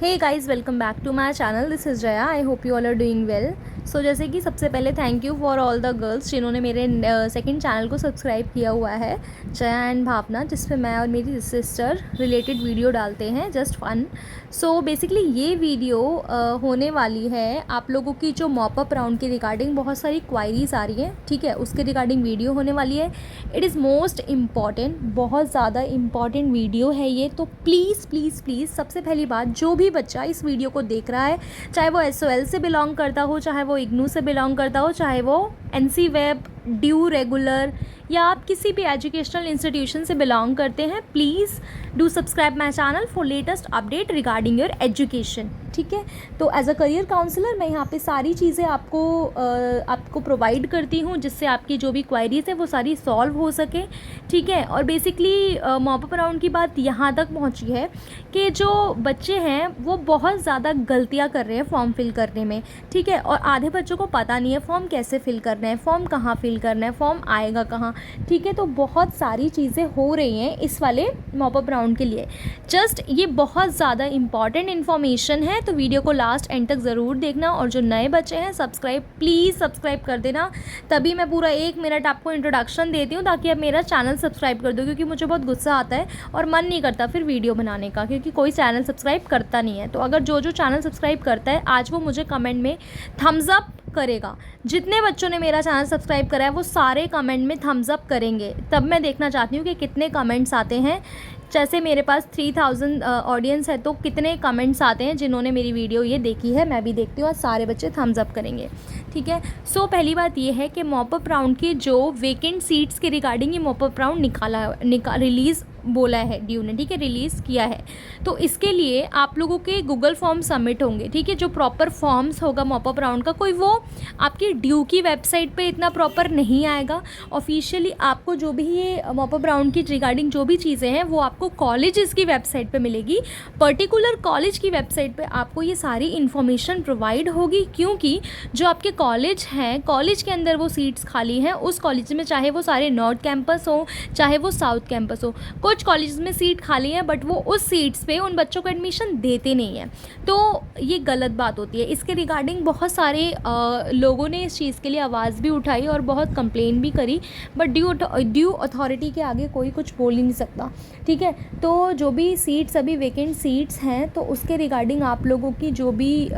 Hey guys, welcome back to my channel. This is Jaya. I hope you all are doing well. So जैसे कि सबसे पहले thank you for all the girls जिन्होंने मेरे second channel को subscribe किया हुआ है, जया एंड भावना, जिस पे मैं और मेरी सिस्टर रिलेटेड वीडियो डालते हैं, जस्ट फन। सो बेसिकली ये वीडियो होने वाली है आप लोगों की जो मॉपअप राउंड की रिगार्डिंग बहुत सारी क्वायरीज आ रही हैं, ठीक है, उसके रिगार्डिंग वीडियो होने वाली है। इट इज़ मोस्ट इम्पॉर्टेंट, बहुत ज़्यादा इम्पॉर्टेंट वीडियो है ये। तो प्लीज़ प्लीज़ प्लीज़ सबसे पहली बात, जो भी बच्चा इस वीडियो को देख रहा है, चाहे वो SOL से बिलोंग करता हो, चाहे वो इग्नू से बिलोंग करता हो, चाहे वो NC वेब, ड्यू रेगुलर, या आप किसी भी एजुकेशनल इंस्टीट्यूशन से बिलोंग करते हैं, please do subscribe my channel for latest update regarding your education, ठीक है। तो एज अ करियर काउंसलर मैं यहाँ पे सारी चीज़ें आपको प्रोवाइड करती हूँ, जिससे आपकी जो भी क्वायरीज है वो सारी सॉल्व हो सके, ठीक है। और बेसिकली मॉपअप राउंड की बात यहाँ तक पहुँची है कि जो बच्चे हैं वो बहुत ज़्यादा गलतियाँ कर रहे हैं फॉर्म फिल करने में, ठीक है। और आधे बच्चों को पता नहीं है फॉर्म कैसे फिल करना है, फॉर्म कहाँ फिल करना है, फॉर्म आएगा कहाँ, ठीक है। तो बहुत सारी चीज़ें हो रही हैं इस वाले मॉपअप राउंड के लिए। जस्ट ये बहुत ज़्यादा इंपॉर्टेंट इन्फॉर्मेशन है, तो वीडियो को लास्ट एंड तक ज़रूर देखना। और जो नए बच्चे हैं, प्लीज़ सब्सक्राइब कर देना, तभी मैं पूरा 1 मिनट आपको इंट्रोडक्शन देती हूँ, ताकि आप मेरा चैनल सब्सक्राइब कर दो, क्योंकि मुझे बहुत गुस्सा आता है और मन नहीं करता फिर वीडियो बनाने का, क्योंकि कोई चैनल सब्सक्राइब करता नहीं है। तो अगर जो चैनल सब्सक्राइब करता है आज, वो मुझे कमेंट में थम्स अप करेगा। जितने बच्चों ने मेरा चैनल सब्सक्राइब करा है वो सारे कमेंट में थम्स अप करेंगे, तब मैं देखना चाहती हूँ कि कितने कमेंट्स आते हैं। जैसे मेरे पास 3000 ऑडियंस है, तो कितने कमेंट्स आते हैं जिन्होंने मेरी वीडियो ये देखी है, मैं भी देखती हूँ, और सारे बच्चे थम्स अप करेंगे, ठीक है। सो पहली बात ये है कि मॉपअप राउंड की जो वेकेंट सीट्स के रिगार्डिंग ये मॉपअप राउंड रिलीज़ बोला है ड्यू ने, ठीक है, रिलीज़ किया है। तो इसके लिए आप लोगों के गूगल फॉर्म सबमिट होंगे, ठीक है। जो प्रॉपर फॉर्म्स होगा मॉपअप राउंड का, कोई वो आपकी ड्यू की वेबसाइट पे इतना प्रॉपर नहीं आएगा। ऑफिशियली आपको जो भी ये मॉपअप राउंड की रिगार्डिंग जो भी चीज़ें हैं वो आपको कॉलेजेस की वेबसाइट पे मिलेगी। पर्टिकुलर कॉलेज की वेबसाइट पे आपको ये सारी इन्फॉर्मेशन प्रोवाइड होगी, क्योंकि जो आपके कॉलेज हैं, कॉलेज के अंदर वो सीट्स खाली हैं उस कॉलेज में, चाहे वो सारे नॉर्थ कैंपस हो, चाहे वो साउथ कैंपस हो। कुछ कॉलेज में सीट खाली है, बट वो उस सीट्स पे उन बच्चों को एडमिशन देते नहीं हैं, तो ये गलत बात होती है। इसके रिगार्डिंग बहुत सारे लोगों ने इस चीज़ के लिए आवाज़ भी उठाई और बहुत कंप्लेन भी करी, बट ड्यू अथॉरिटी के आगे कोई कुछ बोल ही नहीं सकता, ठीक है। तो जो भी सीट्स अभी वेकेंट सीट्स हैं, तो उसके रिगार्डिंग आप लोगों की जो भी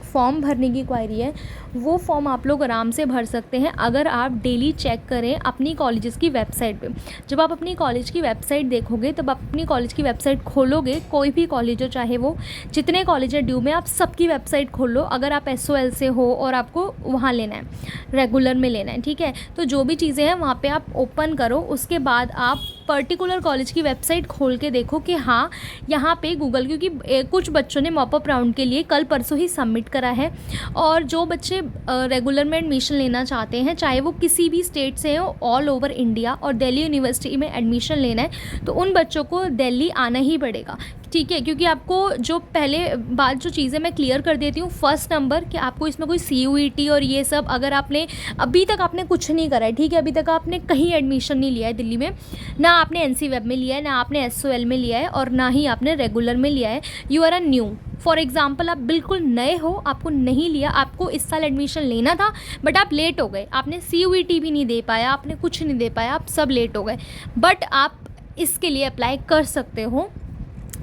फॉर्म भरने की क्वायरी है, वो फॉर्म आप लोग आराम से भर सकते हैं अगर आप डेली चेक करें अपनी कॉलेजेस की वेबसाइट पे। जब आप अपनी कॉलेज की वेबसाइट देखोगे, तब आप अपनी कॉलेज की वेबसाइट खोलोगे, कोई भी कॉलेज हो, चाहे वो जितने कॉलेज है ड्यू में, आप सबकी वेबसाइट खोलो। अगर आप SOL से हो और आपको वहाँ लेना है, रेगुलर में लेना है, ठीक है, तो जो भी चीज़ें हैं वहाँ पर आप ओपन करो। उसके बाद आप पर्टिकुलर कॉलेज की वेबसाइट खोल के देखो कि हाँ, यहाँ पे गूगल, क्योंकि कुछ बच्चों ने मॉपअप राउंड के लिए कल परसों ही सबमिट करा है, और जो बच्चे रेगुलर में एडमिशन लेना चाहते हैं, चाहे वो किसी भी स्टेट से हो, ऑल ओवर इंडिया, और दिल्ली यूनिवर्सिटी में एडमिशन लेना है, तो उन बच्चों को दिल्ली आना ही पड़ेगा, ठीक है। क्योंकि आपको जो पहले बात जो चीज़ें मैं क्लियर कर देती हूँ, फर्स्ट नंबर कि आपको इसमें कोई CUET और ये सब, अगर आपने अभी तक आपने कुछ नहीं करा है, ठीक है, अभी तक आपने कहीं एडमिशन नहीं लिया है दिल्ली में, ना आपने NC वेब में लिया है, ना आपने SOL में लिया है, और ना ही आपने रेगुलर में लिया है, you are a new. For example, आप बिल्कुल नए हो, आपको नहीं लिया, आपको इस साल एडमिशन लेना था, बट आप लेट हो गए, आपने CUET भी नहीं दे पाया, आपने कुछ नहीं दे पाया, आप सब लेट हो गए, बट आप इसके लिए अप्लाई कर सकते हो।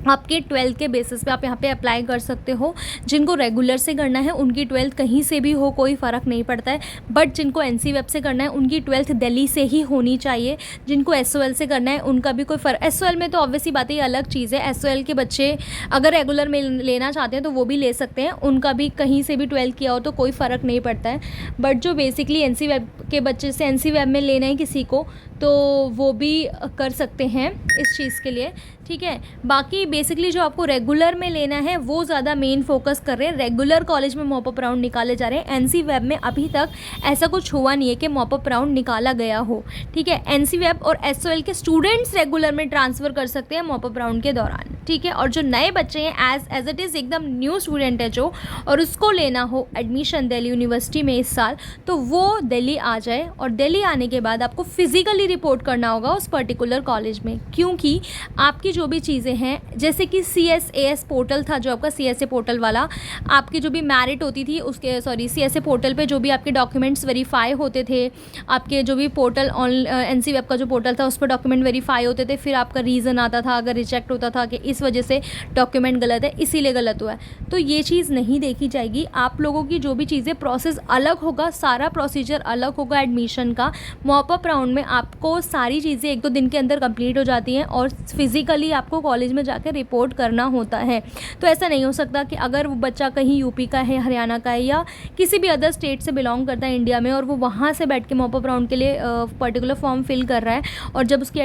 आपके 12th के बेसिस पे आप यहाँ पे अप्लाई कर सकते हो। जिनको रेगुलर से करना है उनकी 12th कहीं से भी हो, कोई फ़र्क नहीं पड़ता है, बट जिनको NC वेब से करना है उनकी 12th दिल्ली से ही होनी चाहिए। जिनको SOL से करना है उनका भी कोई फ़र्क, SOL में तो ऑब्वियसली बात है, ये अलग चीज़ है। SOL के बच्चे अगर रेगुलर में लेना चाहते हैं तो वो भी ले सकते हैं, उनका भी कहीं से भी 12th किया हो तो कोई फ़र्क नहीं पड़ता है। बट जो बेसिकली NC वेब के बच्चे से NC वेब में लेना है किसी को, तो वो भी कर सकते हैं इस चीज़ के लिए, ठीक है। बाकी बेसिकली जो आपको रेगुलर में लेना है वो ज़्यादा मेन फोकस कर रहे हैं, रेगुलर कॉलेज में मॉपअप राउंड निकाले जा रहे हैं। NC वेब में अभी तक ऐसा कुछ हुआ नहीं है कि मॉपअप राउंड निकाला गया हो, ठीक है। NC वेब और SOL के स्टूडेंट्स रेगुलर में ट्रांसफ़र कर सकते हैं मॉपअप राउंड के दौरान। ठीक है। और जो नए बच्चे हैं एज इट इज़ एकदम न्यू स्टूडेंट है जो, और उसको लेना हो एडमिशन दिल्ली यूनिवर्सिटी में इस साल, तो वो दिल्ली आ जाए। और दिल्ली आने के बाद आपको फिज़िकली रिपोर्ट करना होगा उस पर्टिकुलर कॉलेज में, क्योंकि आपकी जो भी चीज़ें हैं, जैसे कि CSAS पोर्टल था जो आपका CSA पोर्टल वाला, आपकी जो भी मेरिट होती थी उसके CSA पोर्टल पे जो भी आपके डॉक्यूमेंट्स वेरीफाई होते थे, आपके जो भी पोर्टल NC वेब का जो पोर्टल था उस पर डॉक्यूमेंट वेरीफाई होते थे, फिर आपका रीज़न आता था अगर रिजेक्ट होता था कि इस वजह से डॉक्यूमेंट गलत है, इसीलिए गलत हुआ है, तो ये चीज़ नहीं देखी जाएगी। आप लोगों की जो भी चीज़ें प्रोसेस अलग होगा, सारा प्रोसीजर अलग होगा एडमिशन का। मॉपअप राउंड में आपको सारी चीज़ें 1-2 दिन के अंदर कंप्लीट हो जाती हैं और फिज़िकली आपको कॉलेज में जाकर रिपोर्ट करना होता है। तो ऐसा नहीं हो सकता कि अगर वो बच्चा कहीं यूपी का है, हरियाणा का है, या किसी भी अदर स्टेट से बिलोंग करता है इंडिया में, और वो वहाँ से बैठ के मॉपअप राउंड के लिए पर्टिकुलर फॉर्म फिल कर रहा है, और जब उसकी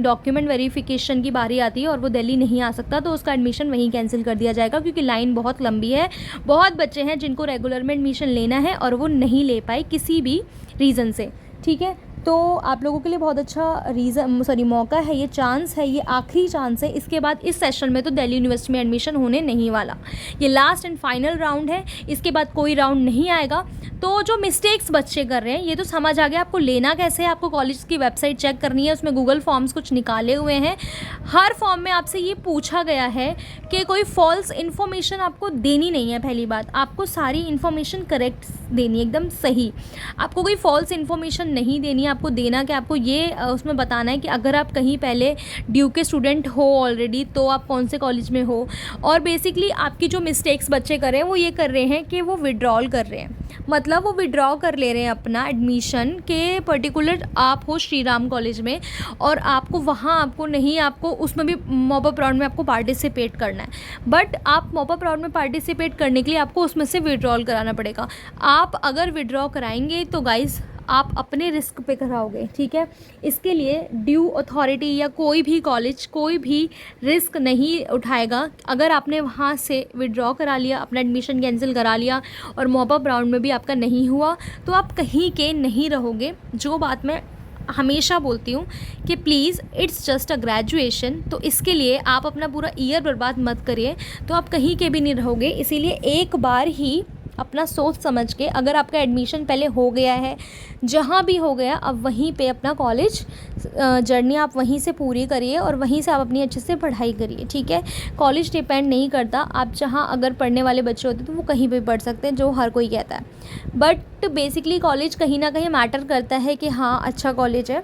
डॉक्यूमेंट वेरिफिकेशन की बारी आती है और वो दिल्ली नहीं आ सकता, तो उसका एडमिशन वहीं कैंसिल कर दिया जाएगा, क्योंकि लाइन बहुत लंबी है। बहुत बच्चे हैं जिनको रेगुलर में एडमिशन लेना है और वो नहीं ले पाए किसी भी रीज़न से, ठीक है। तो आप लोगों के लिए बहुत अच्छा मौका है, ये चांस है, ये आखिरी चांस है। इसके बाद इस सेशन में तो दिल्ली यूनिवर्सिटी में एडमिशन होने नहीं वाला, ये लास्ट एंड फाइनल राउंड है, इसके बाद कोई राउंड नहीं आएगा। तो जो मिस्टेक्स बच्चे कर रहे हैं ये तो समझ आ गया, आपको लेना कैसे है, आपको कॉलेज की वेबसाइट चेक करनी है, उसमें गूगल फॉर्म्स कुछ निकाले हुए हैं। हर फॉर्म में आपसे ये पूछा गया है कि कोई फॉल्स इन्फॉर्मेशन आपको देनी नहीं है। पहली बात, आपको सारी इन्फॉर्मेशन करेक्ट देनी है, एकदम सही, आपको कोई फॉल्स इन्फॉर्मेशन नहीं देनी है। आपको देना कि आपको ये उसमें बताना है कि अगर आप कहीं पहले ड्यू के स्टूडेंट हो ऑलरेडी, तो आप कौन से कॉलेज में हो। और बेसिकली आपकी जो मिस्टेक्स बच्चे कर रहे हैं वो ये कर रहे हैं कि वो विड्रॉल कर रहे हैं, मतलब वो विड्रॉ कर ले रहे हैं अपना एडमिशन के पर्टिकुलर, आप हो श्री राम कॉलेज में और आपको वहाँ आपको उसमें भी मॉपअप राउंड में आपको पार्टिसिपेट करना है, बट आप मॉपअप राउंड में पार्टिसिपेट करने के लिए आपको उसमें से विड्रॉल कराना पड़ेगा। आप अगर विड्रॉ कराएंगे तो गाइज़ आप अपने रिस्क पे कराओगे, ठीक है। इसके लिए ड्यू अथॉरिटी या कोई भी कॉलेज कोई भी रिस्क नहीं उठाएगा। अगर आपने वहाँ से विड्रॉ करा लिया, अपना एडमिशन कैंसिल करा लिया और मॉपअप राउंड में भी आपका नहीं हुआ, तो आप कहीं के नहीं रहोगे। जो बात मैं हमेशा बोलती हूँ कि please it's just a graduation, तो इसके लिए आप अपना पूरा ईयर बर्बाद मत करिए, तो आप कहीं के भी नहीं रहोगे। इसीलिए एक बार ही अपना सोच समझ के, अगर आपका एडमिशन पहले हो गया है, जहाँ भी हो गया, अब वहीं पे अपना कॉलेज जर्नी आप वहीं से पूरी करिए और वहीं से आप अपनी अच्छे से पढ़ाई करिए, ठीक है। कॉलेज डिपेंड नहीं करता, आप जहाँ अगर पढ़ने वाले बच्चे होते हैं तो वो कहीं भी पढ़ सकते हैं, जो हर कोई कहता है, बट बेसिकली कॉलेज कहीं ना कहीं मैटर करता है कि हाँ अच्छा कॉलेज है।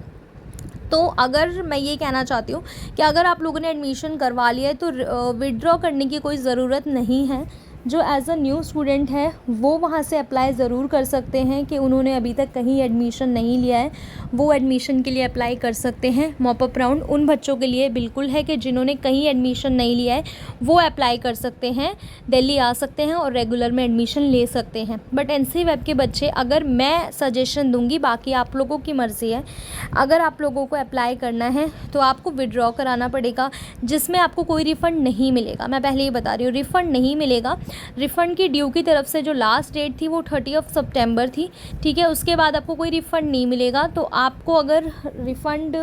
तो अगर मैं ये कहना चाहती हूँ कि अगर आप लोगों ने एडमिशन करवा लिया है तो विड्रॉ करने की कोई ज़रूरत नहीं है। जो एज अ न्यू स्टूडेंट है वो वहाँ से अप्लाई ज़रूर कर सकते हैं कि उन्होंने अभी तक कहीं एडमिशन नहीं लिया है, वो एडमिशन के लिए अप्लाई कर सकते हैं। मॉपअप राउंड उन बच्चों के लिए बिल्कुल है कि जिन्होंने कहीं एडमिशन नहीं लिया है, वो अप्लाई कर सकते हैं, दिल्ली आ सकते हैं और रेगुलर में एडमिशन ले सकते हैं। बट NC वेब के बच्चे, अगर मैं सजेशन दूंगी, बाकी आप लोगों की मर्ज़ी है, अगर आप लोगों को अप्लाई करना है तो आपको विड्रॉ कराना पड़ेगा, जिसमें आपको कोई रिफ़ंड नहीं मिलेगा। मैं पहले ही बता रही हूँ, रिफ़ंड नहीं मिलेगा। रिफ़ंड की ड्यू की तरफ से जो लास्ट डेट थी वो 30 सितंबर थी, ठीक है। उसके बाद आपको कोई रिफ़ंड नहीं मिलेगा। तो आपको अगर रिफ़ंड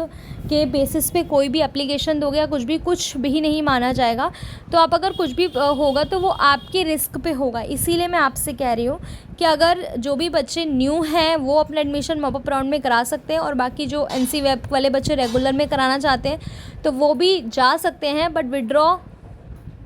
के बेसिस पे कोई भी एप्लीकेशन दोगे या कुछ भी नहीं माना जाएगा। तो आप अगर कुछ भी होगा तो वो आपके रिस्क पे होगा। इसीलिए मैं आपसे कह रही हूँ कि अगर जो भी बच्चे न्यू हैं वो अपना एडमिशन मॉपअप राउंड में करा सकते हैं, और बाकी जो NC वेब वाले बच्चे रेगुलर में कराना चाहते हैं तो वो भी जा सकते हैं। बट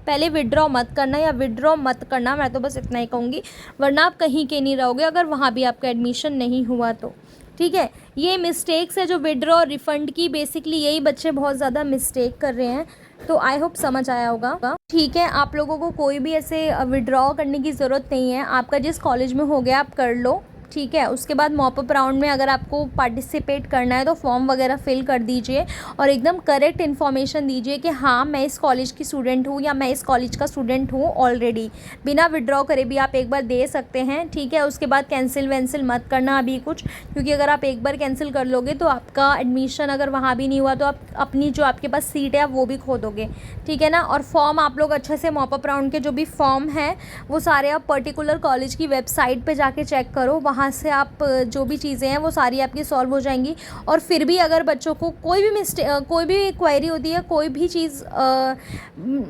पहले विड्रॉ मत करना, या विड्रॉ मत करना, मैं तो बस इतना ही कहूँगी, वरना आप कहीं के नहीं रहोगे अगर वहाँ भी आपका एडमिशन नहीं हुआ तो, ठीक है। ये मिस्टेक्स है जो विड्रॉ रिफ़ंड की, बेसिकली यही बच्चे बहुत ज़्यादा मिस्टेक कर रहे हैं। तो आई होप समझ आया होगा, ठीक है। आप लोगों को कोई भी ऐसे विड्रॉ करने की ज़रूरत नहीं है, आपका जिस कॉलेज में हो गया आप कर लो, ठीक है। उसके बाद मॉपअप राउंड में अगर आपको पार्टिसिपेट करना है तो फॉर्म वगैरह फिल कर दीजिए और एकदम करेक्ट इन्फॉर्मेशन दीजिए कि हाँ मैं इस कॉलेज की स्टूडेंट हूँ या मैं इस कॉलेज का स्टूडेंट हूँ ऑलरेडी। बिना विड्रॉ करे भी आप एक बार दे सकते हैं, ठीक है। उसके बाद कैंसिल वैंसिल मत करना अभी कुछ, क्योंकि अगर आप एक बार कैंसिल कर लोगे तो आपका एडमिशन अगर वहाँ भी नहीं हुआ तो आप अपनी जो आपके पास सीट है आप वो भी खो दोगे, ठीक है ना। और फॉर्म आप लोग अच्छे से मॉपअप राउंड के जो भी फॉर्म है वो सारे आप पर्टिकुलर कॉलेज की वेबसाइट पर जाके चेक करो, वहाँ से आप जो भी चीज़ें हैं वो सारी आपकी सॉल्व हो जाएंगी। और फिर भी अगर बच्चों को कोई भी क्वेरी होती है, कोई भी चीज़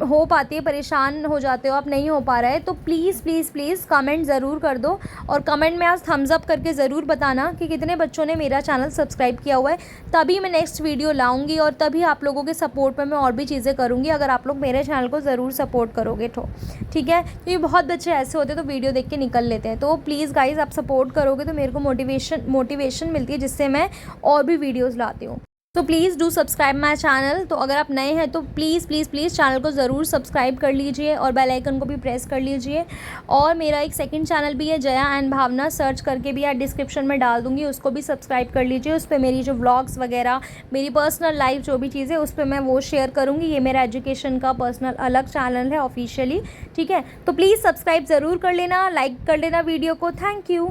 हो पाती है, परेशान हो जाते हो आप, नहीं हो पा रहा है, तो प्लीज़ प्लीज़ प्लीज़ कमेंट ज़रूर कर दो। और कमेंट में आज थम्स अप करके ज़रूर बताना कि कितने बच्चों ने मेरा चैनल सब्सक्राइब किया हुआ है। तभी मैं नेक्स्ट वीडियो लाऊंगी और तभी आप लोगों के सपोर्ट में मैं और भी चीज़ें करूँगी, अगर आप लोग मेरे चैनल को ज़रूर सपोर्ट करोगे तो ठीक है। क्योंकि बहुत बच्चे ऐसे होते हैं तो वीडियो देख के निकल लेते हैं, तो प्लीज़ गाइज़ आप सपोर्ट करोगे तो मेरे को मोटिवेशन मिलती है, जिससे मैं और भी वीडियोज़ लाती हूँ। तो please do subscribe my channel. तो अगर आप नए हैं तो प्लीज़ प्लीज़ प्लीज़ चैनल को ज़रूर सब्सक्राइब कर लीजिए और बेल आइकन को भी प्रेस कर लीजिए। और मेरा एक सेकंड चैनल भी है, जया एंड भावना, सर्च करके भी यार डिस्क्रिप्शन में डाल दूँगी, उसको भी सब्सक्राइब कर लीजिए। उस पर मेरी जो व्लॉग्स वगैरह, मेरी पर्सनल लाइफ जो भी चीज़ें, उस पर मैं वो शेयर करूँगी। ये मेरा एजुकेशन का पर्सनल अलग चैनल है ऑफिशियली, ठीक है। तो प्लीज़ सब्सक्राइब ज़रूर कर लेना, लाइक कर लेना वीडियो को। Thank you.